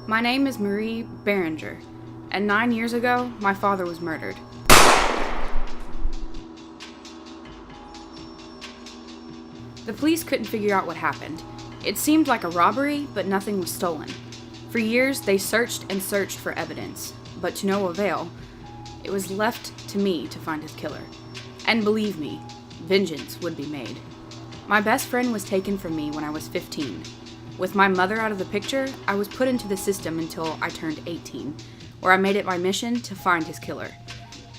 My name is Marie Behringer, and 9 years ago, my father was murdered. The police couldn't figure out what happened. It seemed like a robbery, but nothing was stolen. For years, they searched and searched for evidence, but to no avail. It was left to me to find his killer. And believe me, vengeance would be made. My best friend was taken from me when I was 15. With my mother out of the picture, I was put into the system until I turned 18, where I made it my mission to find his killer.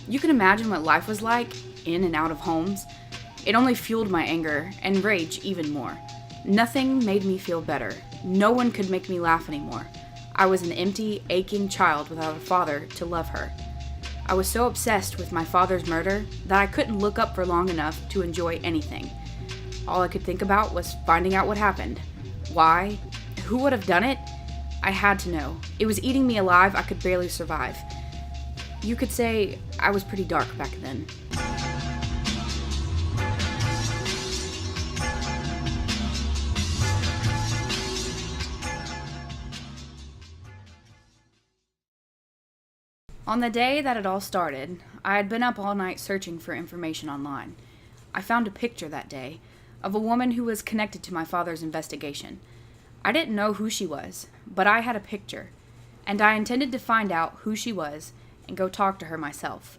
You can imagine what life was like in and out of homes. It only fueled my anger and rage even more. Nothing made me feel better. No one could make me laugh anymore. I was an empty, aching child without a father to love her. I was so obsessed with my father's murder that I couldn't look up for long enough to enjoy anything. All I could think about was finding out what happened. Why? Who would have done it? I had to know. It was eating me alive. I could barely survive. You could say I was pretty dark back then. On the day that it all started, I had been up all night searching for information online. I found a picture that day of a woman who was connected to my father's investigation. I didn't know who she was, but I had a picture, and I intended to find out who she was and go talk to her myself.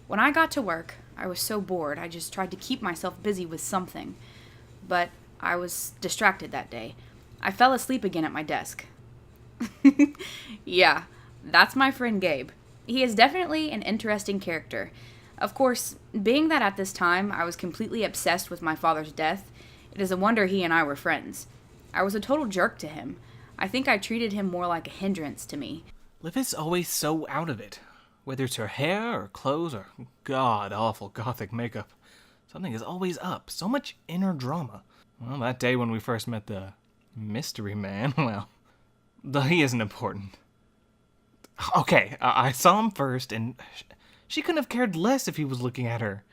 When I got to work, I was so bored I just tried to keep myself busy with something, but I was distracted that day. I fell asleep again at my desk. Yeah, that's my friend Gabe. He is definitely an interesting character. Of course, being that at this time I was completely obsessed with my father's death, it is a wonder he and I were friends. I was a total jerk to him. I think I treated him more like a hindrance to me. Liv is always so out of it. Whether it's her hair or clothes or god-awful gothic makeup. Something is always up. So much inner drama. Well, that day when we first met the mystery man, well, he isn't important. Okay, I saw him first, and she couldn't have cared less if he was looking at her.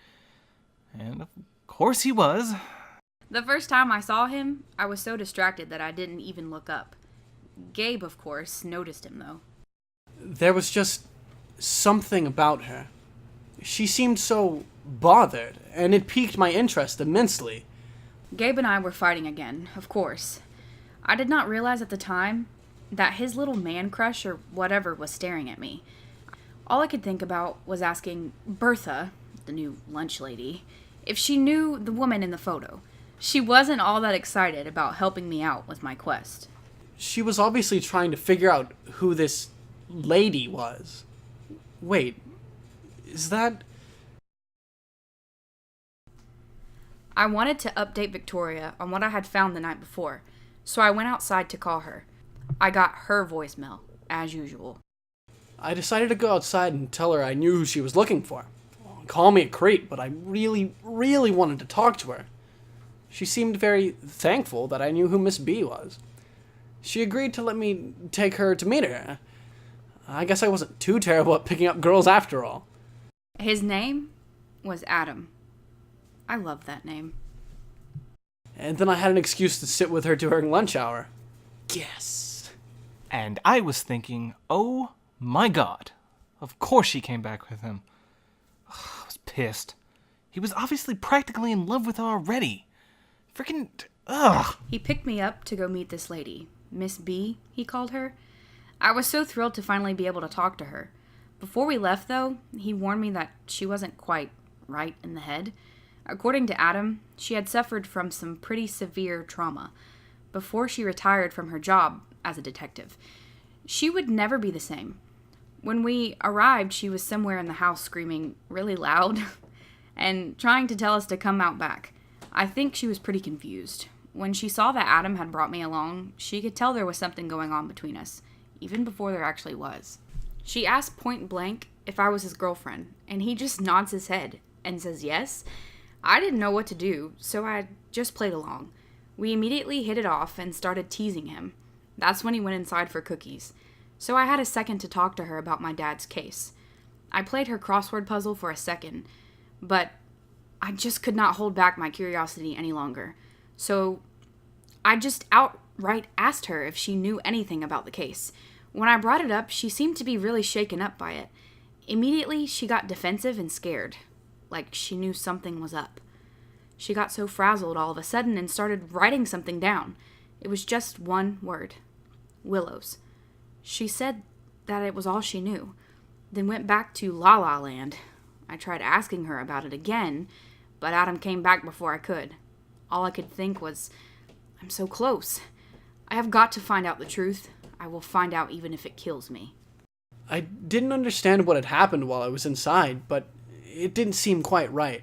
And of course he was. The first time I saw him, I was so distracted that I didn't even look up. Gabe, of course, noticed him, though. There was just something about her. She seemed so bothered, and it piqued my interest immensely. Gabe and I were fighting again, of course. I did not realize at the time that his little man crush or whatever was staring at me. All I could think about was asking Bertha, the new lunch lady, if she knew the woman in the photo. She wasn't all that excited about helping me out with my quest. She was obviously trying to figure out who this lady was. Wait, is that... I wanted to update Victoria on what I had found the night before, so I went outside to call her. I got her voicemail, as usual. I decided to go outside and tell her I knew who she was looking for. Call me a creep, but I really, really wanted to talk to her. She seemed very thankful that I knew who Miss B was. She agreed to let me take her to meet her. I guess I wasn't too terrible at picking up girls after all. His name was Adam. I love that name. And then I had an excuse to sit with her during lunch hour. Yes. And I was thinking, oh my god, of course she came back with him. I was pissed. He was obviously practically in love with her already. Freaking, ugh. He picked me up to go meet this lady. Miss B, he called her. I was so thrilled to finally be able to talk to her. Before we left, though, he warned me that she wasn't quite right in the head. According to Adam, she had suffered from some pretty severe trauma before she retired from her job as a detective. She would never be the same. When we arrived, she was somewhere in the house screaming really loud and trying to tell us to come out back. I think she was pretty confused. When she saw that Adam had brought me along, she could tell there was something going on between us, even before there actually was. She asked point blank if I was his girlfriend, and he just nods his head and says yes. I didn't know what to do, so I just played along. We immediately hit it off and started teasing him. That's when he went inside for cookies. So I had a second to talk to her about my dad's case. I played her crossword puzzle for a second, but I just could not hold back my curiosity any longer. So I just outright asked her if she knew anything about the case. When I brought it up, she seemed to be really shaken up by it. Immediately, she got defensive and scared, like she knew something was up. She got so frazzled all of a sudden and started writing something down. It was just one word. Willows. She said that it was all she knew, then went back to La La Land. I tried asking her about it again, but Adam came back before I could. All I could think was, I'm so close. I have got to find out the truth. I will find out even if it kills me. I didn't understand what had happened while I was inside, but it didn't seem quite right.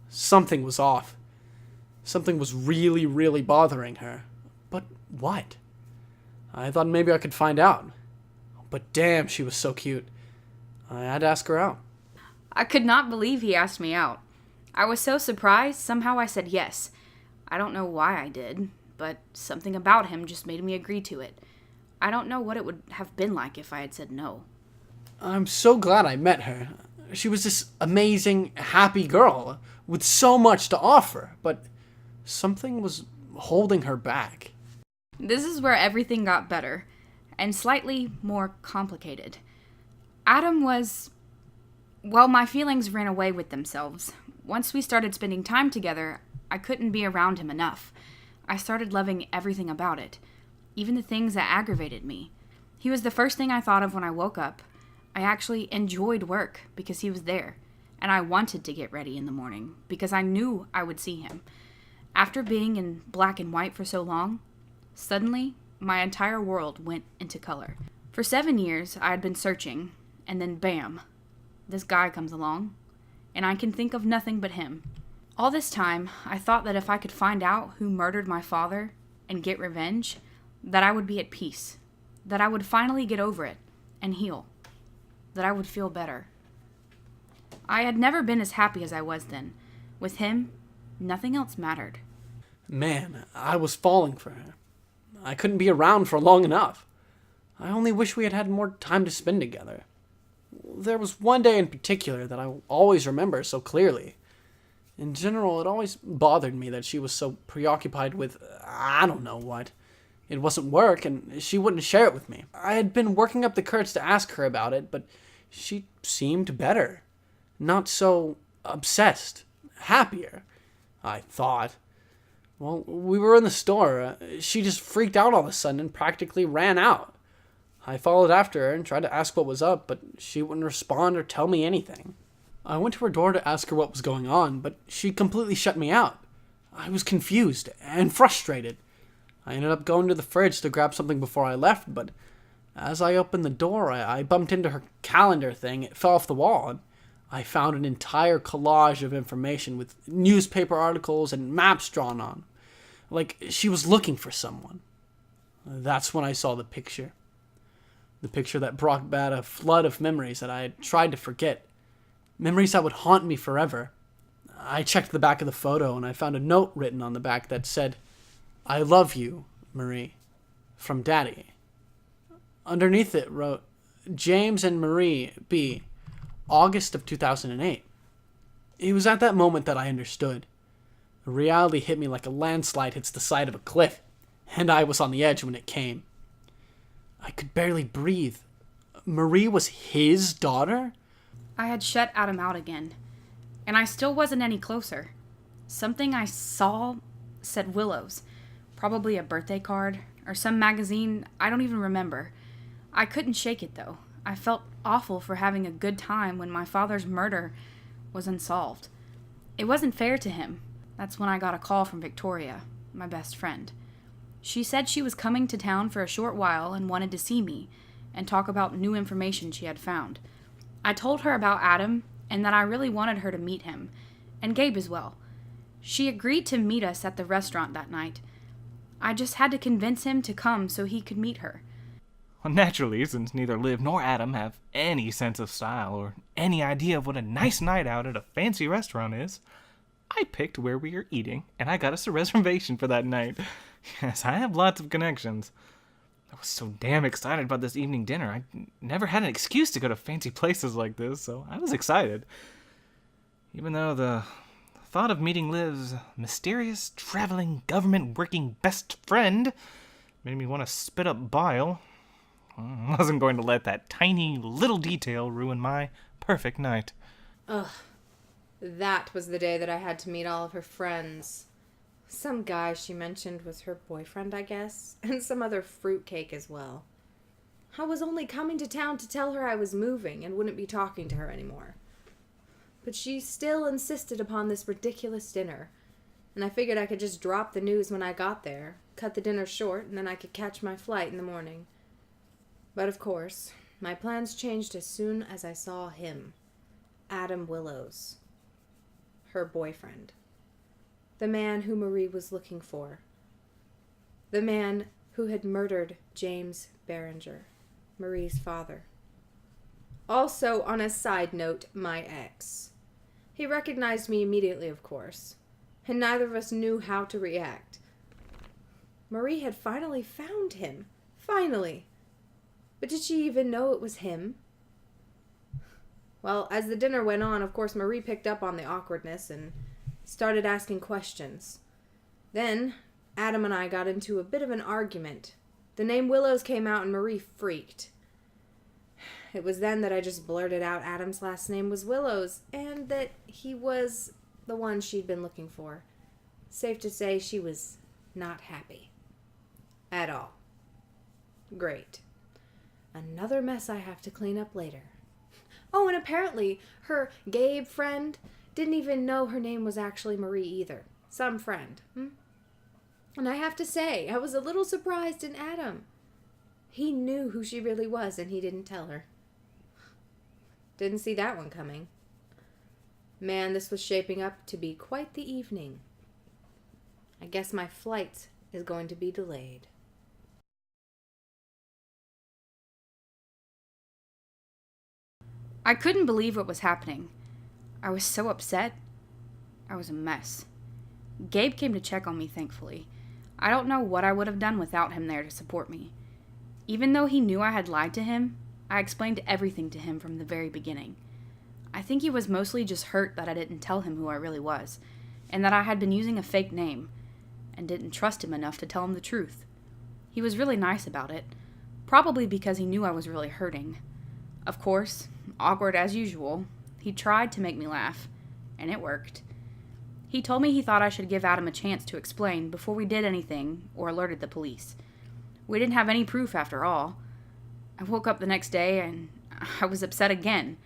Something was off. Something was really, really bothering her. But what? I thought maybe I could find out. But damn, she was so cute. I had to ask her out. I could not believe he asked me out. I was so surprised, somehow I said yes. I don't know why I did, but something about him just made me agree to it. I don't know what it would have been like if I had said no. I'm so glad I met her. She was this amazing, happy girl with so much to offer, but something was holding her back. This is where everything got better, and slightly more complicated. Adam was... Well, my feelings ran away with themselves. Once we started spending time together, I couldn't be around him enough. I started loving everything about it, even the things that aggravated me. He was the first thing I thought of when I woke up. I actually enjoyed work because he was there, and I wanted to get ready in the morning because I knew I would see him. After being in black and white for so long, suddenly my entire world went into color. For 7 years, I had been searching, and then bam, this guy comes along, and I can think of nothing but him. All this time, I thought that if I could find out who murdered my father and get revenge, that I would be at peace, that I would finally get over it and heal, that I would feel better. I had never been as happy as I was then. With him, nothing else mattered. Man, I was falling for her. I couldn't be around for long enough. I only wish we had had more time to spend together. There was one day in particular that I will always remember so clearly. In general, it always bothered me that she was so preoccupied with, I don't know what. It wasn't work, and she wouldn't share it with me. I had been working up the courage to ask her about it, but she seemed better. Not so obsessed. Happier, I thought. Well, we were in the store. She just freaked out all of a sudden and practically ran out. I followed after her and tried to ask what was up, but she wouldn't respond or tell me anything. I went to her door to ask her what was going on, but she completely shut me out. I was confused and frustrated. I ended up going to the fridge to grab something before I left, but as I opened the door, I bumped into her calendar thing. It fell off the wall, and I found an entire collage of information with newspaper articles and maps drawn on. Like she was looking for someone. That's when I saw the picture. The picture that brought back a flood of memories that I had tried to forget. Memories that would haunt me forever. I checked the back of the photo and I found a note written on the back that said, "I love you, Marie, from Daddy." Underneath it wrote, "James and Marie B., August of 2008. It was at that moment that I understood. Reality hit me like a landslide hits the side of a cliff, and I was on the edge when it came. I could barely breathe. Marie was his daughter? I had shut Adam out again, and I still wasn't any closer. Something I saw said Willows, probably a birthday card or some magazine, I don't even remember. I couldn't shake it though. I felt awful for having a good time when my father's murder was unsolved. It wasn't fair to him. That's when I got a call from Victoria, my best friend. She said she was coming to town for a short while and wanted to see me and talk about new information she had found. I told her about Adam and that I really wanted her to meet him, and Gabe as well. She agreed to meet us at the restaurant that night. I just had to convince him to come so he could meet her. Well, naturally, since neither Liv nor Adam have any sense of style or any idea of what a nice night out at a fancy restaurant is, I picked where we are eating, and I got us a reservation for that night. Yes, I have lots of connections. I was so damn excited about this evening dinner. I never had an excuse to go to fancy places like this, so I was excited. Even though the thought of meeting Liv's mysterious, traveling, government-working best friend made me want to spit up bile. I wasn't going to let that tiny little detail ruin my perfect night. Ugh. That was the day that I had to meet all of her friends. Some guy she mentioned was her boyfriend, I guess, and some other fruitcake as well. I was only coming to town to tell her I was moving and wouldn't be talking to her anymore. But she still insisted upon this ridiculous dinner, and I figured I could just drop the news when I got there, cut the dinner short, and then I could catch my flight in the morning. But of course, my plans changed as soon as I saw him, Adam Willows, her boyfriend. The man who Marie was looking for. The man who had murdered James Barringer, Marie's father. Also, on a side note, my ex. He recognized me immediately, of course, and neither of us knew how to react. Marie had finally found him. Finally. But did she even know it was him? Well, as the dinner went on, of course, Marie picked up on the awkwardness and started asking questions. Then, Adam and I got into a bit of an argument. The name Willows came out and Marie freaked. It was then that I just blurted out Adam's last name was Willows, and that he was the one she'd been looking for. Safe to say she was not happy. At all. Great. Another mess I have to clean up later. Oh, and apparently her Gabe friend didn't even know her name was actually Marie either. Some friend. And I have to say, I was a little surprised in Adam. He knew who she really was, and he didn't tell her. Didn't see that one coming. Man, this was shaping up to be quite the evening. I guess my flight is going to be delayed. I couldn't believe what was happening. I was so upset. I was a mess. Gabe came to check on me, thankfully. I don't know what I would have done without him there to support me. Even though he knew I had lied to him, I explained everything to him from the very beginning. I think he was mostly just hurt that I didn't tell him who I really was, and that I had been using a fake name, and didn't trust him enough to tell him the truth. He was really nice about it, probably because he knew I was really hurting. Of course, awkward as usual, he tried to make me laugh, and it worked. He told me he thought I should give Adam a chance to explain before we did anything or alerted the police. We didn't have any proof after all. I woke up the next day and I was upset again.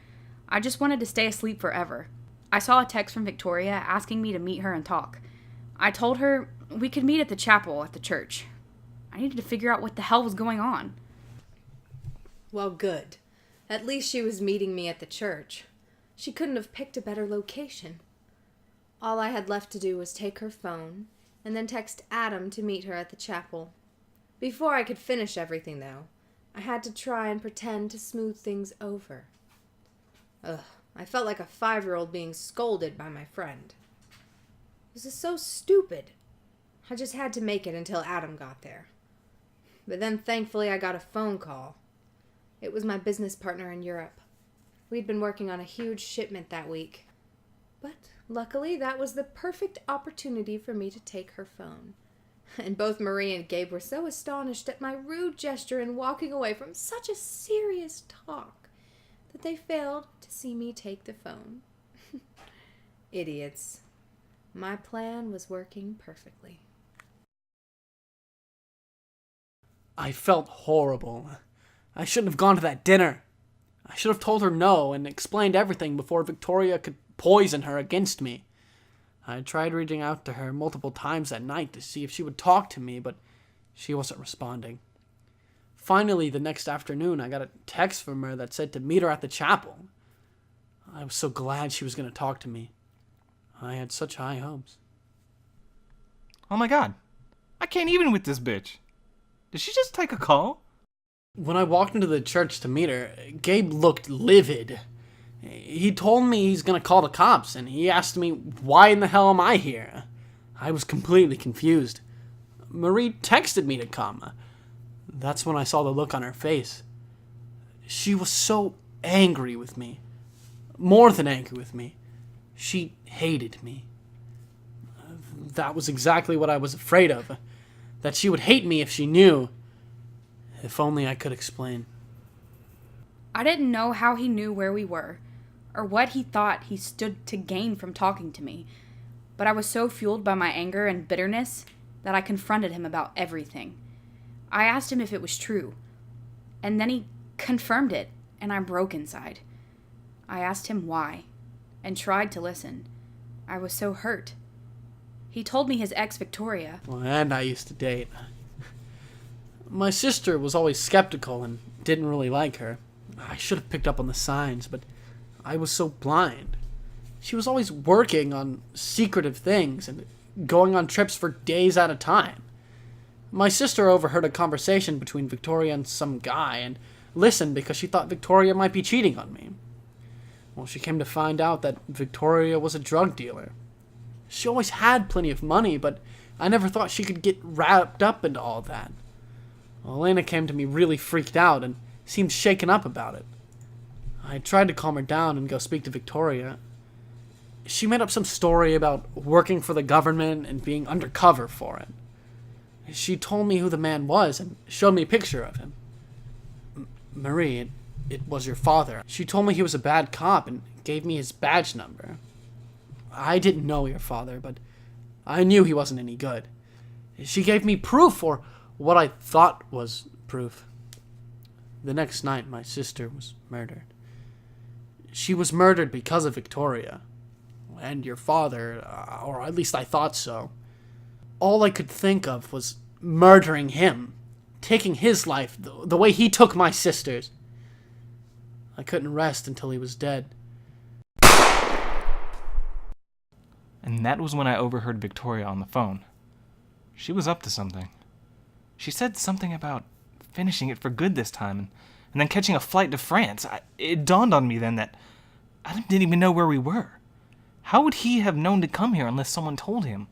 I just wanted to stay asleep forever. I saw a text from Victoria asking me to meet her and talk. I told her we could meet at the chapel at the church. I needed to figure out what the hell was going on. Well, good. At least she was meeting me at the church. She couldn't have picked a better location. All I had left to do was take her phone and then text Adam to meet her at the chapel. Before I could finish everything, though, I had to try and pretend to smooth things over. I felt like a 5-year-old being scolded by my friend. This is so stupid. I just had to make it until Adam got there. But then, thankfully, I got a phone call. It was my business partner in Europe. We'd been working on a huge shipment that week. But luckily, that was the perfect opportunity for me to take her phone. And both Marie and Gabe were so astonished at my rude gesture in walking away from such a serious talk that they failed to see me take the phone. Idiots. My plan was working perfectly. I felt horrible. I shouldn't have gone to that dinner. I should have told her no and explained everything before Victoria could poison her against me. I tried reaching out to her multiple times that night to see if she would talk to me, but she wasn't responding. Finally, the next afternoon, I got a text from her that said to meet her at the chapel. I was so glad she was going to talk to me. I had such high hopes. Oh my god. I can't even with this bitch. Did she just take a call? When I walked into the church to meet her, Gabe looked livid. He told me he's going to call the cops, and he asked me, why in the hell am I here? I was completely confused. Marie texted me to come. That's when I saw the look on her face. She was so angry with me. More than angry with me. She hated me. That was exactly what I was afraid of. That she would hate me if she knew. If only I could explain. I didn't know how he knew where we were, or what he thought he stood to gain from talking to me, but I was so fueled by my anger and bitterness that I confronted him about everything. I asked him if it was true, and then he confirmed it, and I broke inside. I asked him why, and tried to listen. I was so hurt. He told me his ex, Victoria. Well, and I used to date. My sister was always skeptical and didn't really like her. I should have picked up on the signs, but I was so blind. She was always working on secretive things and going on trips for days at a time. My sister overheard a conversation between Victoria and some guy and listened because she thought Victoria might be cheating on me. Well, she came to find out that Victoria was a drug dealer. She always had plenty of money, but I never thought she could get wrapped up into all that. Well, Elena came to me really freaked out and seemed shaken up about it. I tried to calm her down and go speak to Victoria. She made up some story about working for the government and being undercover for it. She told me who the man was and showed me a picture of him. Marie, it was your father. She told me he was a bad cop and gave me his badge number. I didn't know your father, but I knew he wasn't any good. She gave me proof, or what I thought was proof. The next night, my sister was murdered. She was murdered because of Victoria. And your father, or at least I thought so. All I could think of was murdering him, taking his life the way he took my sister's. I couldn't rest until he was dead. And that was when I overheard Victoria on the phone. She was up to something. She said something about finishing it for good this time, and then catching a flight to France. It dawned on me then that Adam didn't even know where we were. How would he have known to come here unless someone told him?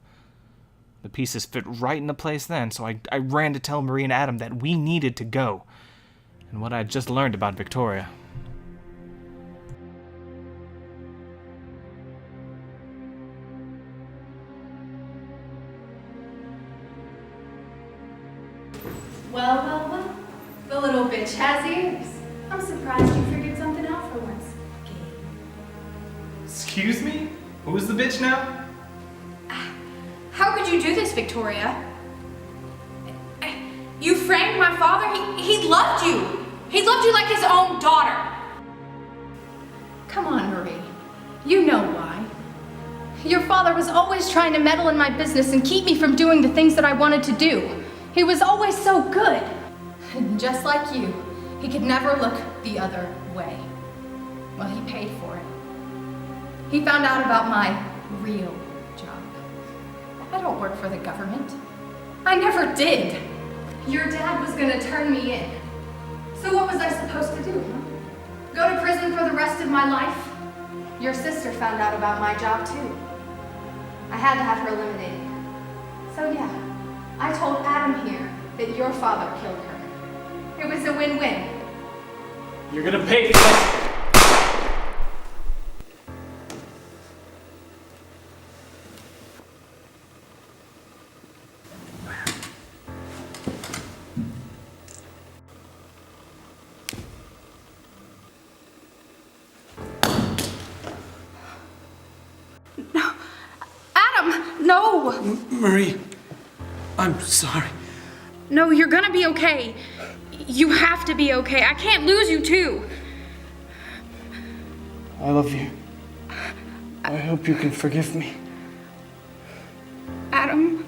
The pieces fit right into place then, so I ran to tell Marie and Adam that we needed to go, and what I had just learned about Victoria. Well. The little bitch has ears. I'm surprised you figured something out for once. Excuse me? Who's the bitch now? How could you do this, Victoria? You framed my father. He loved you. He loved you like his own daughter. Come on, Marie. You know why. Your father was always trying to meddle in my business and keep me from doing the things that I wanted to do. He was always so good. And just like you, he could never look the other way. Well, he paid for it. He found out about my real job. I don't work for the government. I never did. Your dad was gonna turn me in. So what was I supposed to do, huh? Go to prison for the rest of my life? Your sister found out about my job too. I had to have her eliminated. So yeah, I told Adam here that your father killed her. It was a win-win. You're gonna pay for this! Adam, no. Marie, I'm sorry. No, you're gonna be okay. You have to be okay. I can't lose you too. I love you. I hope you can forgive me. Adam.